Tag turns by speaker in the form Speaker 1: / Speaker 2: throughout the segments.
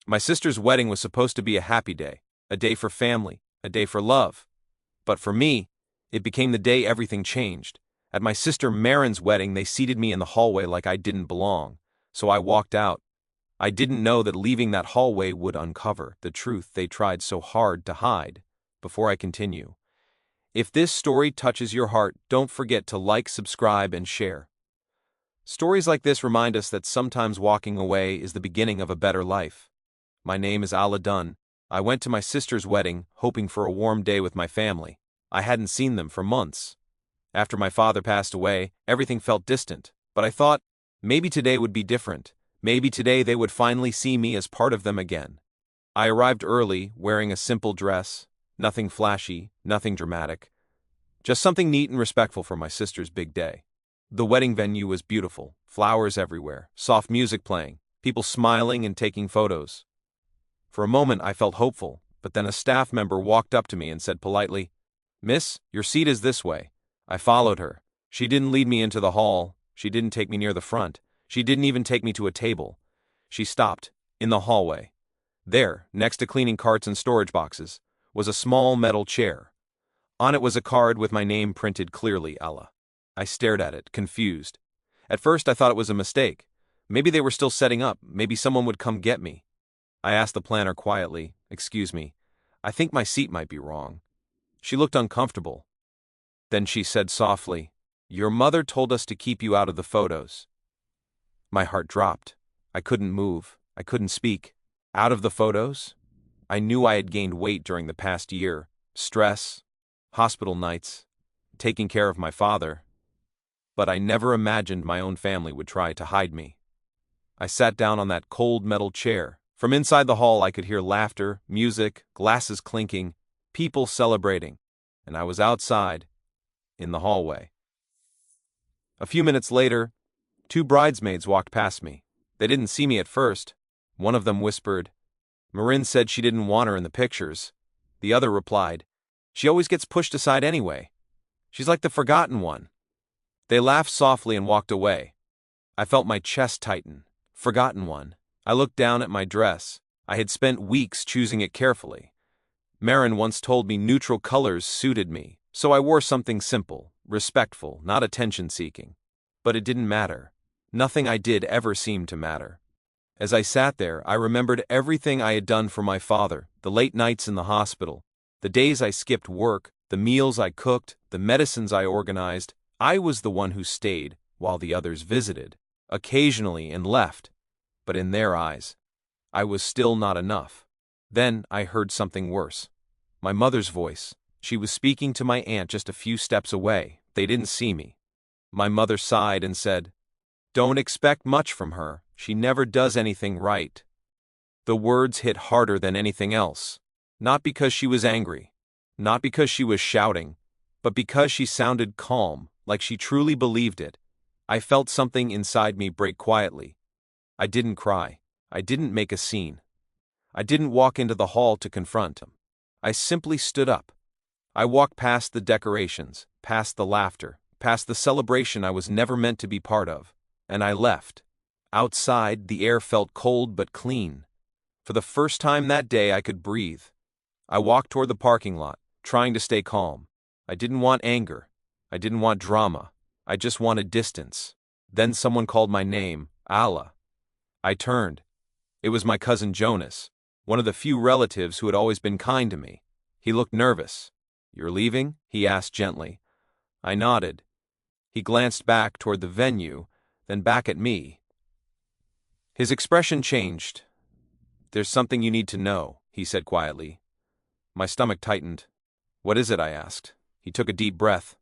Speaker 1: My sister's wedding was supposed to be a happy day, a day for family, a day for love. But for me, it became the day everything changed. At my sister Marin's wedding, they seated me in the hallway like I didn't belong, so I walked out. I didn't know that leaving that hallway would uncover the truth they tried so hard to hide. Before I continue, if this story touches your heart, don't forget to like, subscribe, and share. Stories like this remind us that sometimes walking away is the beginning of a better life. My name is Dunn. I went to my sister's wedding, hoping for a warm day with my family. I hadn't seen them for months. After my father passed away, everything felt distant, but I thought, maybe today would be different. Maybe today they would finally see me as part of them again. I arrived early, wearing a simple dress, nothing flashy, nothing dramatic. Just something neat and respectful for my sister's big day. The wedding venue was beautiful, flowers everywhere, soft music playing, people smiling and taking photos. For a moment I felt hopeful, but then a staff member walked up to me and said politely, "Miss, your seat is this way." I followed her. She didn't lead me into the hall. She didn't take me near the front. She didn't even take me to a table. She stopped, in the hallway. There, next to cleaning carts and storage boxes, was a small metal chair. On it was a card with my name printed clearly, Ella. I stared at it, confused. At first I thought it was a mistake. Maybe they were still setting up. Maybe someone would come get me. I asked the planner quietly, "Excuse me, I think my seat might be wrong." She looked uncomfortable. Then she said softly, "Your mother told us to keep you out of the photos." My heart dropped. I couldn't move. I couldn't speak. Out of the photos? I knew I had gained weight during the past year. Stress, hospital nights, taking care of my father. But I never imagined my own family would try to hide me. I sat down on that cold metal chair. From inside the hall I could hear laughter, music, glasses clinking, people celebrating, and I was outside, in the hallway. A few minutes later, 2 bridesmaids walked past me. They didn't see me at first. One of them whispered, "Marin said she didn't want her in the pictures." The other replied, "She always gets pushed aside anyway. She's like the forgotten one." They laughed softly and walked away. I felt my chest tighten. Forgotten one. I looked down at my dress. I had spent weeks choosing it carefully. Marin once told me neutral colors suited me, so I wore something simple, respectful, not attention-seeking. But it didn't matter. Nothing I did ever seemed to matter. As I sat there, I remembered everything I had done for my father, the late nights in the hospital, the days I skipped work, the meals I cooked, the medicines I organized. I was the one who stayed, while the others visited, occasionally and left. But in their eyes, I was still not enough. Then I heard something worse. My mother's voice. She was speaking to my aunt just a few steps away. They didn't see me. My mother sighed and said, "Don't expect much from her. She never does anything right." The words hit harder than anything else. Not because she was angry. Not because she was shouting. But because she sounded calm, like she truly believed it. I felt something inside me break quietly. I didn't cry. I didn't make a scene. I didn't walk into the hall to confront him. I simply stood up. I walked past the decorations, past the laughter, past the celebration I was never meant to be part of, and I left. Outside, the air felt cold but clean. For the first time that day, I could breathe. I walked toward the parking lot, trying to stay calm. I didn't want anger. I didn't want drama. I just wanted distance. Then someone called my name, Allah. I turned. It was my cousin Jonas, one of the few relatives who had always been kind to me. He looked nervous. "You're leaving?" he asked gently. I nodded. He glanced back toward the venue, then back at me. His expression changed. "There's something you need to know," he said quietly. My stomach tightened. "What is it?" I asked. He took a deep breath.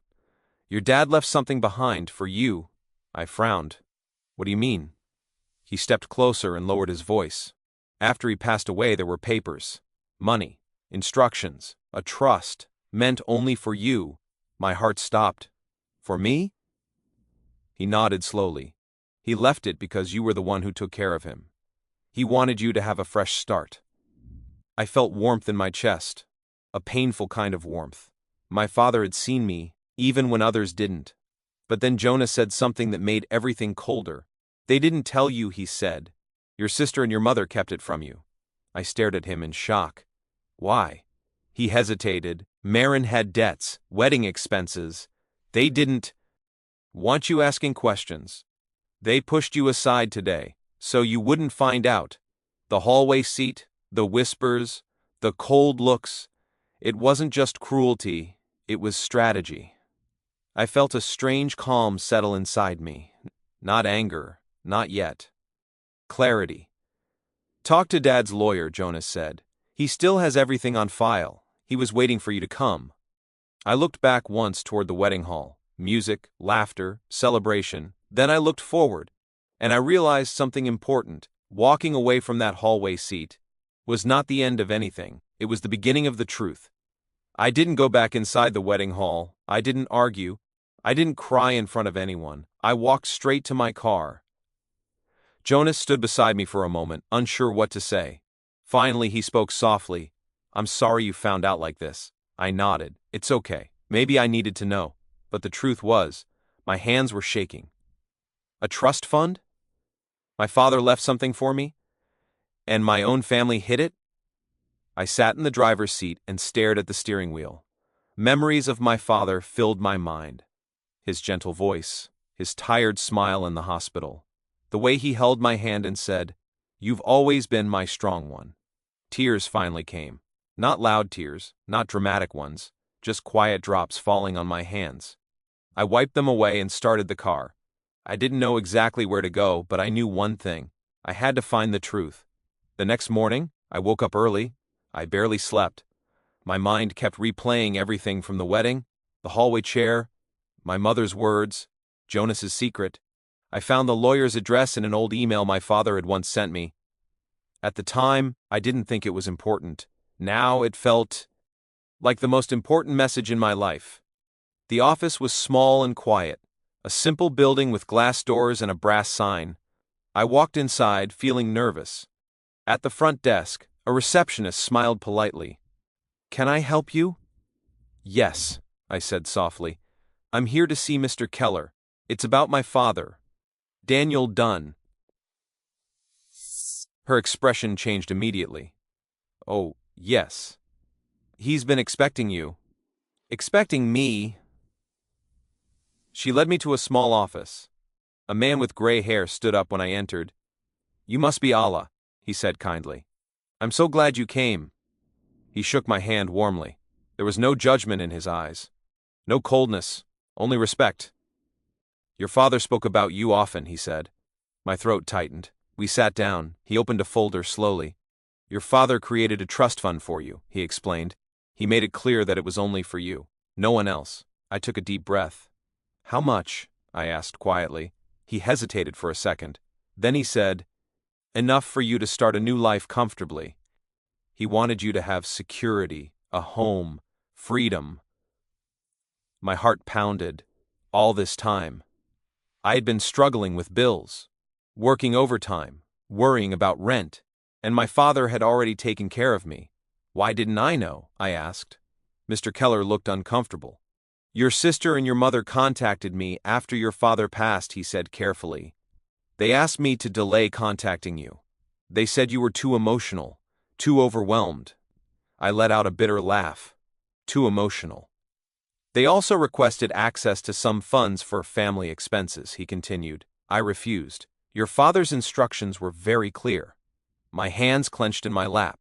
Speaker 1: "Your dad left something behind for you." I frowned. "What do you mean?" He stepped closer and lowered his voice. "After he passed away, there were papers, money, instructions, a trust, meant only for you." My heart stopped. "For me?" He nodded slowly. "He left it because you were the one who took care of him. He wanted you to have a fresh start." I felt warmth in my chest, a painful kind of warmth. My father had seen me, even when others didn't. But then Jonas said something that made everything colder. "They didn't tell you," he said. "Your sister and your mother kept it from you." I stared at him in shock. Why? He hesitated. Maren had debts, wedding expenses. They didn't want you asking questions. They pushed you aside today, so you wouldn't find out. The hallway seat, the whispers, the cold looks. It wasn't just cruelty, it was strategy. I felt a strange calm settle inside me. Not anger, not yet. Clarity. Talk to Dad's lawyer, Jonas said. He still has everything on file. He was waiting for you to come. I looked back once toward the wedding hall. Music, laughter, celebration. Then I looked forward, and I realized something important. Walking away from that hallway seat was not the end of anything. It was the beginning of the truth. I didn't go back inside the wedding hall. I didn't argue. I didn't cry in front of anyone. I walked straight to my car. Jonas stood beside me for a moment, unsure what to say. Finally, he spoke softly. I'm sorry you found out like this. I nodded. It's okay. Maybe I needed to know. But the truth was, my hands were shaking. A trust fund? My father left something for me? And my own family hid it? I sat in the driver's seat and stared at the steering wheel. Memories of my father filled my mind. His gentle voice, his tired smile in the hospital, the way he held my hand and said, "You've always been my strong one." Tears finally came. Not loud tears, not dramatic ones, just quiet drops falling on my hands. I wiped them away and started the car. I didn't know exactly where to go, but I knew one thing. I had to find the truth. The next morning, I woke up early. I barely slept. My mind kept replaying everything from the wedding, the hallway chair, my mother's words, Jonas's secret. I found the lawyer's address in an old email my father had once sent me. At the time, I didn't think it was important. Now it felt like the most important message in my life. The office was small and quiet, a simple building with glass doors and a brass sign. I walked inside, feeling nervous. At the front desk, a receptionist smiled politely. "Can I help you?" "Yes," I said softly. "I'm here to see Mr. Keller. It's about my father, Daniel Dunn." Her expression changed immediately. "Oh, yes. He's been expecting you." "Expecting me?" She led me to a small office. A man with gray hair stood up when I entered. "You must be Allah," he said kindly. "I'm so glad you came." He shook my hand warmly. There was no judgment in his eyes. No coldness, only respect. "Your father spoke about you often," he said. My throat tightened. We sat down. He opened a folder slowly. "Your father created a trust fund for you," he explained. "He made it clear that it was only for you. No one else." I took a deep breath. "How much?" I asked quietly. He hesitated for a second. Then he said, "Enough for you to start a new life comfortably." He wanted you to have security, a home, freedom. My heart pounded. All this time, I had been struggling with bills, working overtime, worrying about rent, and my father had already taken care of me. Why didn't I know? I asked. Mr. Keller looked uncomfortable. "Your sister and your mother contacted me after your father passed," he said carefully. "They asked me to delay contacting you. They said you were too emotional, too overwhelmed." I let out a bitter laugh. Too emotional. "They also requested access to some funds for family expenses," he continued. I refused. "Your father's instructions were very clear." My hands clenched in my lap.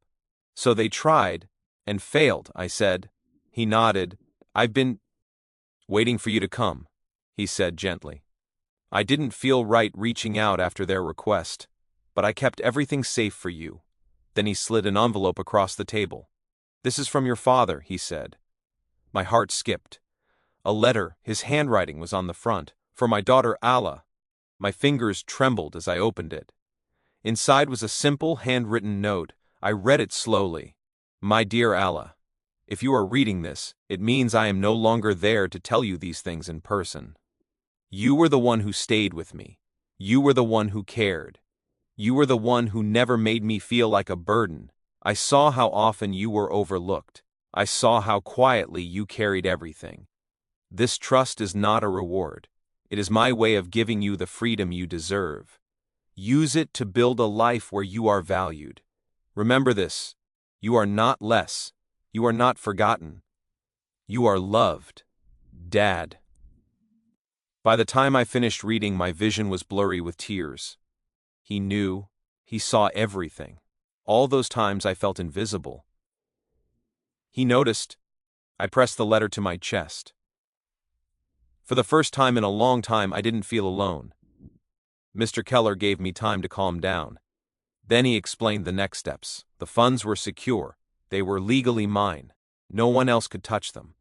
Speaker 1: "So they tried, and failed," I said. He nodded. "I've been waiting for you to come," he said gently. "I didn't feel right reaching out after their request, but I kept everything safe for you." Then he slid an envelope across the table. "This is from your father," he said. My heart skipped. A letter, his handwriting was on the front, for my daughter Allah. My fingers trembled as I opened it. Inside was a simple handwritten note. I read it slowly. "My dear Allah, if you are reading this, it means I am no longer there to tell you these things in person. You were the one who stayed with me. You were the one who cared. You were the one who never made me feel like a burden. I saw how often you were overlooked. I saw how quietly you carried everything. This trust is not a reward. It is my way of giving you the freedom you deserve. Use it to build a life where you are valued. Remember this. You are not less. You are not forgotten. You are loved. Dad. By the time I finished reading, my vision was blurry with tears. He knew. He saw everything. All those times I felt invisible. He noticed. I pressed the letter to my chest. For the first time in a long time, I didn't feel alone. Mr. Keller gave me time to calm down. Then he explained the next steps. The funds were secure. They were legally mine. No one else could touch them.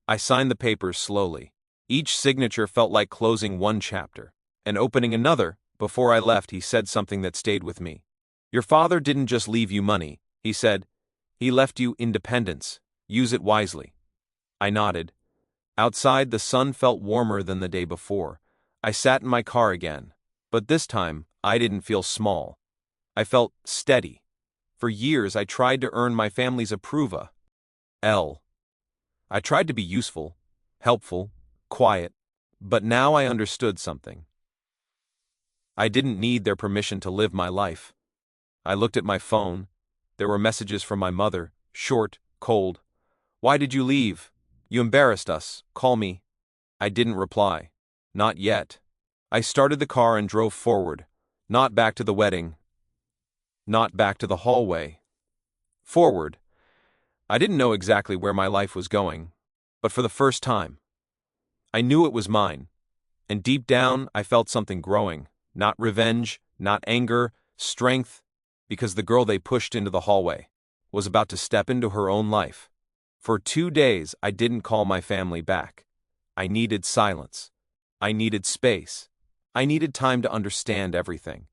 Speaker 1: I signed the papers slowly. Each signature felt like closing one chapter and opening another. Before I left, he said something that stayed with me. Your father didn't just leave you money, he said. He left you independence. Use it wisely. I nodded. Outside, the sun felt warmer than the day before. I sat in my car again. But this time, I didn't feel small. I felt steady. For years, I tried to earn my family's approval. I tried to be useful, helpful, quiet, but now I understood something. I didn't need their permission to live my life. I looked at my phone. There were messages from my mother, short, cold. Why did you leave? You embarrassed us. Call me. I didn't reply. Not yet. I started the car and drove forward. Not back to the wedding. Not back to the hallway. Forward. I didn't know exactly where my life was going, but for the first time, I knew it was mine. And deep down, I felt something growing. Not revenge, not anger, strength, because the girl they pushed into the hallway was about to step into her own life. For 2 days, I didn't call my family back. I needed silence. I needed space. I needed time to understand everything.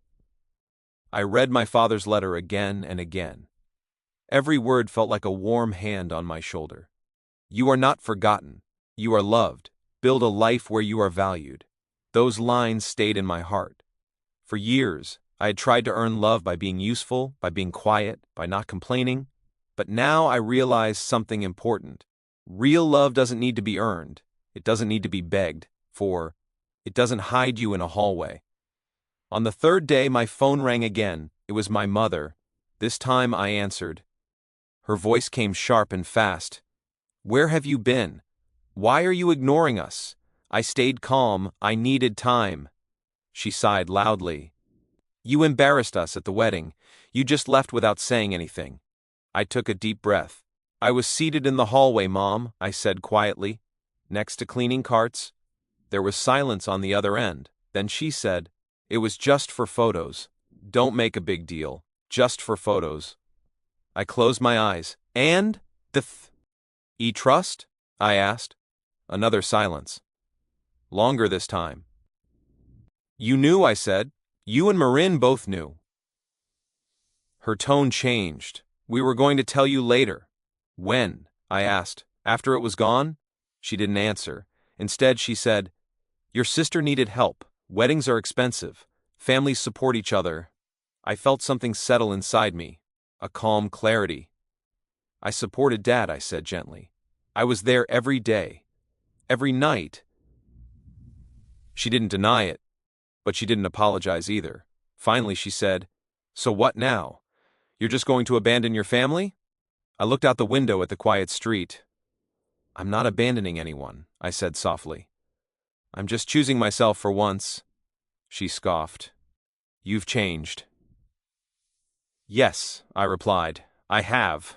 Speaker 1: I read my father's letter again and again. Every word felt like a warm hand on my shoulder. You are not forgotten. You are loved. Build a life where you are valued. Those lines stayed in my heart. For years, I had tried to earn love by being useful, by being quiet, by not complaining. But now I realize something important. Real love doesn't need to be earned. It doesn't need to be begged for. It doesn't hide you in a hallway. On the third day, my phone rang again. It was my mother. This time I answered. Her voice came sharp and fast. Where have you been? Why are you ignoring us? I stayed calm. I needed time. She sighed loudly. You embarrassed us at the wedding. You just left without saying anything. I took a deep breath. I was seated in the hallway, Mom, I said quietly, next to cleaning carts. There was silence on the other end. Then she said, it was just for photos. Don't make a big deal. Just for photos. I closed my eyes. And? Trust? I asked. Another silence. Longer this time. You knew, I said. You and Marin both knew. Her tone changed. We were going to tell you later. When? I asked. After it was gone? She didn't answer. Instead, she said, your sister needed help. Weddings are expensive. Families support each other. I felt something settle inside me. A calm clarity. I supported Dad, I said gently. I was there every day. Every night. She didn't deny it, but she didn't apologize either. Finally, she said, so what now? You're just going to abandon your family? I looked out the window at the quiet street. I'm not abandoning anyone, I said softly. I'm just choosing myself for once. She scoffed. You've changed. Yes, I replied. I have.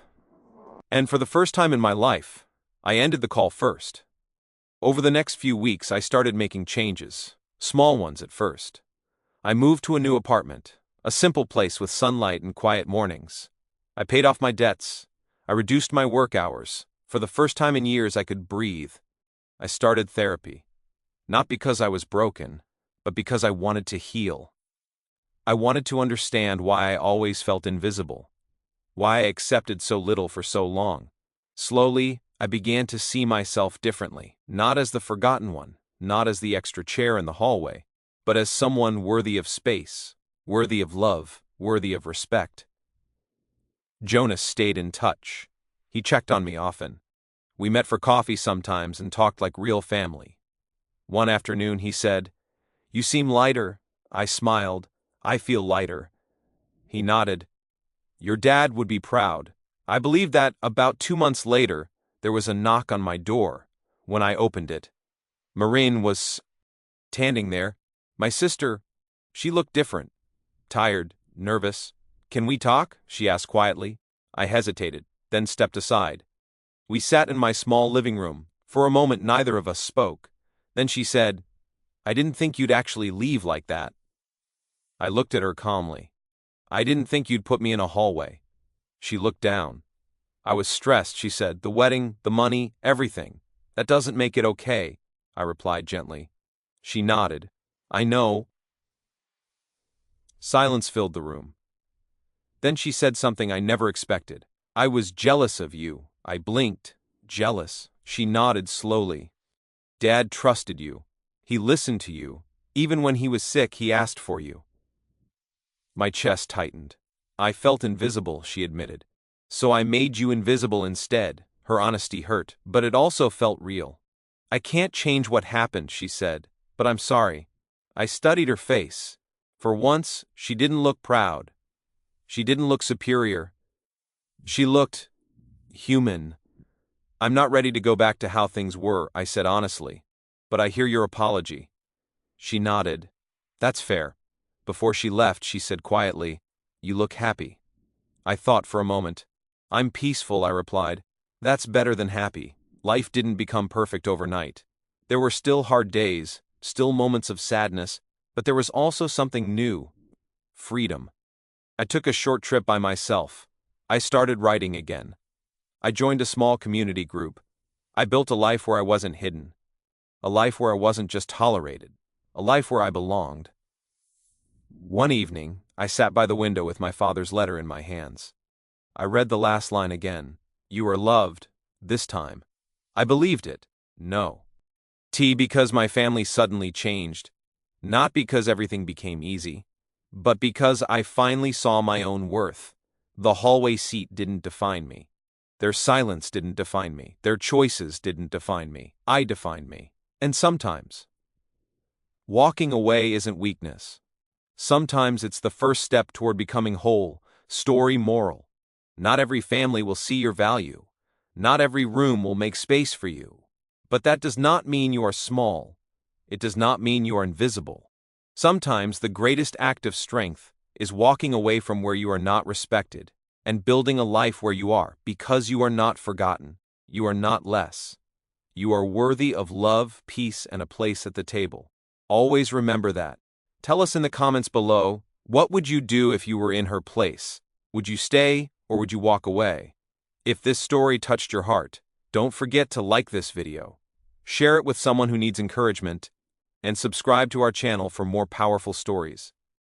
Speaker 1: And for the first time in my life, I ended the call first. Over the next few weeks, I started making changes, small ones at first. I moved to a new apartment, a simple place with sunlight and quiet mornings. I paid off my debts. I reduced my work hours. For the first time in years, I could breathe. I started therapy. Not because I was broken, but because I wanted to heal. I wanted to understand why I always felt invisible, why I accepted so little for so long. Slowly, I began to see myself differently, not as the forgotten one, not as the extra chair in the hallway, but as someone worthy of space, worthy of love, worthy of respect. Jonas stayed in touch. He checked on me often. We met for coffee sometimes and talked like real family. One afternoon he said, "You seem lighter." I smiled. "I feel lighter." He nodded. Your dad would be proud. I believe that about 2 months later, there was a knock on my door. When I opened it, Maureen was standing there. My sister, she looked different. Tired, nervous. Can we talk? She asked quietly. I hesitated, then stepped aside. We sat in my small living room. For a moment neither of us spoke. Then she said, I didn't think you'd actually leave like that. I looked at her calmly. I didn't think you'd put me in a hallway. She looked down. I was stressed, she said. The wedding, the money, everything. That doesn't make it okay, I replied gently. She nodded. I know. Silence filled the room. Then she said something I never expected. I was jealous of you. I blinked. Jealous. She nodded slowly. Dad trusted you. He listened to you. Even when he was sick, he asked for you. My chest tightened. I felt invisible, she admitted. So I made you invisible instead. Her honesty hurt, but it also felt real. I can't change what happened, she said, but I'm sorry. I studied her face. For once, she didn't look proud. She didn't look superior. She looked human. I'm not ready to go back to how things were, I said honestly. But I hear your apology. She nodded. That's fair. Before she left, she said quietly, You look happy. I thought for a moment. I'm peaceful, I replied. That's better than happy. Life didn't become perfect overnight. There were still hard days, still moments of sadness, but there was also something new. Freedom. I took a short trip by myself. I started writing again. I joined a small community group. I built a life where I wasn't hidden. A life where I wasn't just tolerated. A life where I belonged. One evening, I sat by the window with my father's letter in my hands. I read the last line again. You are loved, this time. I believed it. No. Because my family suddenly changed. Not because everything became easy, but because I finally saw my own worth. The hallway seat didn't define me. Their silence didn't define me. Their choices didn't define me. I defined me. And sometimes, walking away isn't weakness. Sometimes it's the first step toward becoming whole. Story moral. Not every family will see your value. Not every room will make space for you. But that does not mean you are small. It does not mean you are invisible. Sometimes the greatest act of strength is walking away from where you are not respected and building a life where you are, because you are not forgotten. You are not less. You are worthy of love, peace, and a place at the table. Always remember that. Tell us in the comments below, what would you do if you were in her place? Would you stay or would you walk away? If this story touched your heart, don't forget to like this video, share it with someone who needs encouragement, and subscribe to our channel for more powerful stories.